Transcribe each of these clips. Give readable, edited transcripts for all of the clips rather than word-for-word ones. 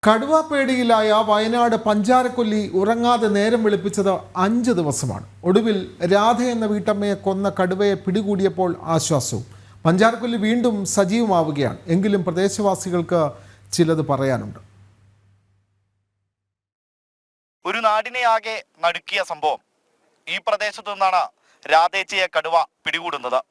കടുവാപ്പേടിയിലായ വയനാട് പഞ്ചാരക്കൊല്ലി ഉറങ്ങാതെ നേരം വെളുപ്പിച്ചത് 5 ദിവസമാണ്. ഒടുവിൽ രാധ എന്ന വീട്ടമ്മയെ കൊന്ന കടുവയെ പിടികൂടിയപ്പോൾ ആശ്വാസവും. പഞ്ചാരക്കൊല്ലി വീണ്ടും സജീവമാവുകയാണ്. എങ്കിലും പ്രദേശവാസികൾക്ക് ചിലത് പറയാനുണ്ട്. ഒരു നാടിനെ ആകെ നടുക്കിയ സംഭവം. ഈ പ്രദേശത്തു നിന്നാണ് രാധേച്ചയെ കടുവ പിടികൂടുന്നത്.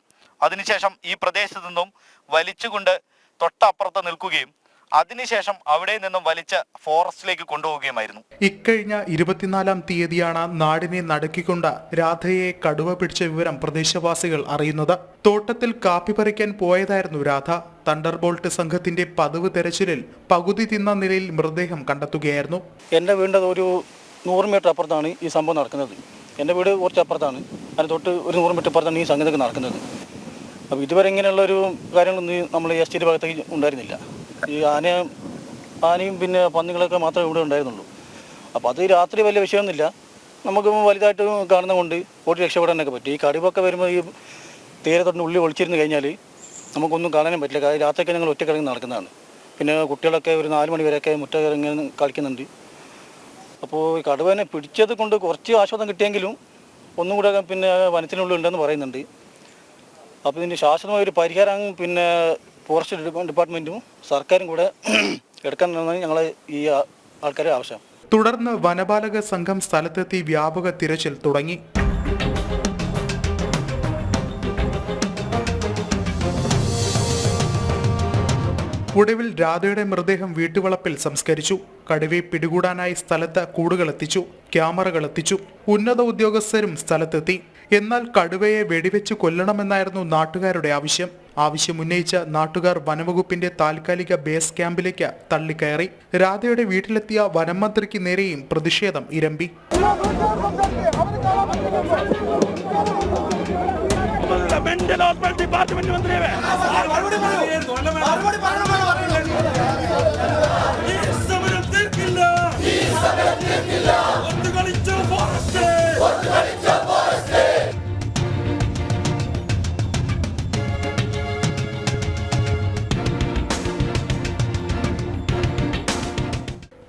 അതിനുശേഷം ഈ പ്രദേശത്തു നിന്നും വലിച്ചുകൊണ്ട് തൊട്ടപ്പുറത്ത് നിൽക്കുകയും അതിനുശേഷം അവിടെ നിന്നും വലിച്ച് ഫോറസ്റ്റിലേക്ക് കൊണ്ടുപോവുകയുമായിരുന്നു. ഇക്കഴിഞ്ഞ 24-ാം തീയതിയാണ് നാടിനെ നടുക്കിക്കൊണ്ട് രാധയെ കടുവ പിടിച്ച വിവരം പ്രദേശവാസികൾ അറിയുന്നത്. തോട്ടത്തിൽ കാപ്പി പറിക്കാൻ പോയതായിരുന്നു രാധ. തണ്ടർബോൾട്ട് സംഘത്തിന്റെ പതിവ് തെരച്ചിലിൽ പകുതി തിന്ന നിലയിൽ മൃതദേഹം കണ്ടെത്തുകയായിരുന്നു. എൻ്റെ വീടിൻ്റെ ഒരു 100 മീറ്റർ അപ്പുറത്താണ് ഈ സംഭവം നടക്കുന്നത്. എൻ്റെ വീട് കുറച്ച് അപ്പുറത്താണ്. അതിന് തൊട്ട് ഒരു 100 മീറ്റർ അപ്പുറത്താണ് ഈ സംഗതി നടക്കുന്നത്. അപ്പോൾ ഇതുവരെ ഇങ്ങനെയുള്ളൊരു കാര്യങ്ങളൊന്നും നമ്മൾ ഈ എസ്റ്റേറ്റ് ഭാഗത്തേക്ക് ഉണ്ടായിരുന്നില്ല. ഈ ആനയും പിന്നെ പന്നികളൊക്കെ മാത്രമേ ഇവിടെ ഉണ്ടായിരുന്നുള്ളൂ. അപ്പോൾ അത് രാത്രി വലിയ വിഷയമൊന്നുമില്ല. നമുക്ക് വലുതായിട്ട് കാണുന്നത് കൊണ്ട് ഓടി രക്ഷപ്പെടാനൊക്കെ പറ്റും. ഈ കടുവൊക്കെ വരുമ്പോൾ ഈ തീരത്തൊട്ട് ഉള്ളിൽ ഒളിച്ചിരുന്ന് കഴിഞ്ഞാൽ നമുക്കൊന്നും കാണാനും പറ്റില്ല. കാരണം രാത്രിയൊക്കെ ഞങ്ങൾ ഒറ്റക്കിറങ്ങി നടക്കുന്നതാണ്. പിന്നെ കുട്ടികളൊക്കെ ഒരു 4 മണി വരെയൊക്കെ മുറ്റക്കിറങ്ങി കളിക്കുന്നുണ്ട്. അപ്പോൾ ഈ കടുവനെ പിടിച്ചത് കൊണ്ട് കുറച്ച് ആശ്വാസം കിട്ടിയെങ്കിലും ഒന്നും കൂടെ പിന്നെ വനത്തിനുള്ളിൽ ഉണ്ടെന്ന് പറയുന്നുണ്ട്. അപ്പോൾ ഇതിൻ്റെ ശാശ്വതമായ ഒരു പരിഹാരം പിന്നെ ഫോറസ്റ്റ് ഡിപ്പാർട്ട്മെൻറ്റും സർക്കാരും കൂടെ എടുക്കാനാണ് ഞങ്ങൾ ഈ ആൾക്കാരെ ആവശ്യം. തുടർന്ന് വനപാലക സംഘം സ്ഥലത്തെത്തി വ്യാപക തിരച്ചിൽ തുടങ്ങി. ഒടുവിൽ രാധയുടെ മൃതദേഹം വീട്ടുവളപ്പിൽ സംസ്കരിച്ചു. കടുവയെ പിടികൂടാനായി സ്ഥലത്ത് കൂടുകളെത്തിച്ചു, ക്യാമറകളെത്തിച്ചു. ഉന്നത ഉദ്യോഗസ്ഥരും സ്ഥലത്തെത്തി. എന്നാൽ കടുവയെ വെടിവെച്ച് കൊല്ലണമെന്നായിരുന്നു നാട്ടുകാരുടെ ആവശ്യം. ആവശ്യമുന്നയിച്ച നാട്ടുകാർ വനംവകുപ്പിന്റെ താൽക്കാലിക ബേസ് ക്യാമ്പിലേക്ക് തള്ളിക്കയറി. രാധയുടെ വീട്ടിലെത്തിയ വനം മന്ത്രിക്ക് നേരെയും പ്രതിഷേധം ഇരമ്പി.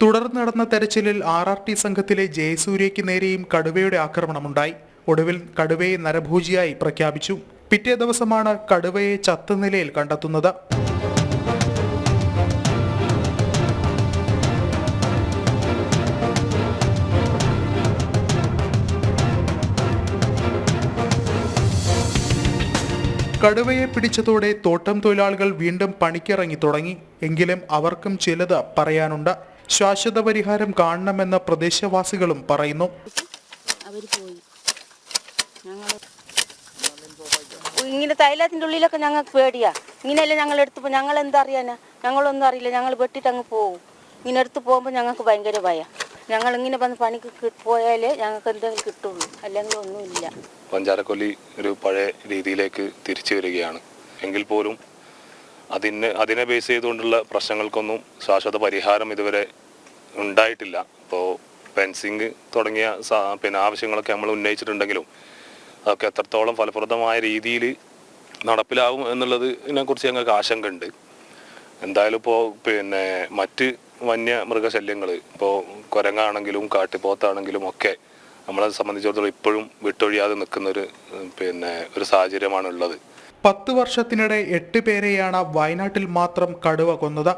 തുടർന്ന് നടന്ന തെരച്ചിലിൽ RRT സംഘത്തിലെ ജയസൂര്യയ്ക്ക് നേരെയും കടുവയുടെ ആക്രമണമുണ്ടായി. ഒടുവിൽ കടുവയെ നരഭോജിയായി പ്രഖ്യാപിച്ചു. പിറ്റേ ദിവസമാണ് കടുവയെ ചത്ത നിലയിൽ കണ്ടെത്തുന്നത്. കടുവയെ പിടിച്ചതോടെ തോട്ടം തൊഴിലാളികൾ വീണ്ടും പണിക്കിറങ്ങി തുടങ്ങി. എങ്കിലും അവർക്കും ചിലത് പറയാനുണ്ട്. ശാശ്വത പരിഹാരം കാണണമെന്ന് പ്രദേശവാസികളും പറയുന്നു. ഇങ്ങനെ തൈലത്തിന്റെ ഉള്ളിലൊക്കെ ഞങ്ങൾക്ക് പേടിയാ. ഇങ്ങനെയല്ലേ ഞങ്ങൾ എടുത്ത് ഞങ്ങൾ എന്താ അറിയാനാ? ഞങ്ങളൊന്നും അറിയില്ല. ഞങ്ങൾ വെട്ടിട്ട് അങ്ങ് പോകും. ഇങ്ങനെ എടുത്ത് പോകുമ്പോൾ ഞങ്ങൾക്ക് ഭയങ്കര ഭയം. ഞങ്ങൾ ഇങ്ങനെ വന്ന് പണിക്ക് പോയാലേ ഞങ്ങൾക്ക് എന്തെങ്കിലും കിട്ടുള്ളൂ, അല്ലെങ്കിൽ ഒന്നുമില്ല. പഞ്ചാരക്കൊല്ലി ഒരു പഴയ രീതിയിലേക്ക് തിരിച്ചു വരികയാണ്. എങ്കിൽ പോലും അതിനെ ബേസ് ചെയ്തുകൊണ്ടുള്ള പ്രശ്നങ്ങൾക്കൊന്നും ശാശ്വത പരിഹാരം ഇതുവരെ ഉണ്ടായിട്ടില്ല. ഇപ്പോൾ ഫെൻസിങ് തുടങ്ങിയ ആവശ്യങ്ങളൊക്കെ നമ്മൾ ഉന്നയിച്ചിട്ടുണ്ടെങ്കിലും അതൊക്കെ എത്രത്തോളം ഫലപ്രദമായ രീതിയിൽ നടപ്പിലാവും എന്നുള്ളതിനെക്കുറിച്ച് ഞങ്ങൾക്ക് ആശങ്കയുണ്ട്. എന്തായാലും ഇപ്പോൾ മറ്റ് വന്യമൃഗശല്യങ്ങൾ, ഇപ്പോൾ കുരങ്ങാണെങ്കിലും കാട്ടുപോത്താണെങ്കിലും ഒക്കെ നമ്മളെ സംബന്ധിച്ചിടത്തോളം ഇപ്പോഴും വിട്ടൊഴിയാതെ നിൽക്കുന്ന ഒരു സാഹചര്യമാണുള്ളത്. 10 വർഷത്തിനിടെ 8 പേരെയാണ് വയനാട്ടിൽ മാത്രം കടുവ കൊന്നത്.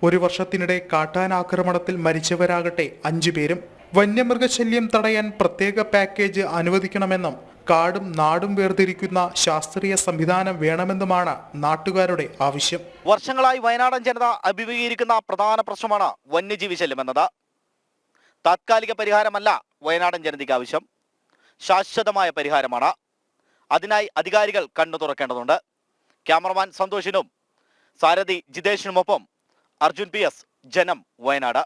1 വർഷത്തിനിടെ കാട്ടാനാക്രമണത്തിൽ മരിച്ചവരാകട്ടെ 5 പേരും. വന്യമൃഗശല്യം തടയാൻ പ്രത്യേക പാക്കേജ് അനുവദിക്കണമെന്നും കാടും നാടും വേർതിരിക്കുന്ന ശാസ്ത്രീയ സംവിധാനം വേണമെന്നുമാണ് നാട്ടുകാരുടെ ആവശ്യം. വർഷങ്ങളായി വയനാടൻ ജനത അഭിമുഖീകരിക്കുന്ന പ്രധാന പ്രശ്നമാണ് വന്യജീവി ശല്യം എന്നത്. താത്കാലിക പരിഹാരമല്ല വയനാടൻ ജനതയ്ക്ക് ആവശ്യം, ശാശ്വതമായ പരിഹാരമാണ്. അതിനായി അധികാരികൾ കണ്ണു തുറക്കേണ്ടതുണ്ട്. ക്യാമറമാൻ സന്തോഷിനും സാരഥി ജിതേഷിനുമൊപ്പം അർജുൻ PS, ജനം, വയനാട്.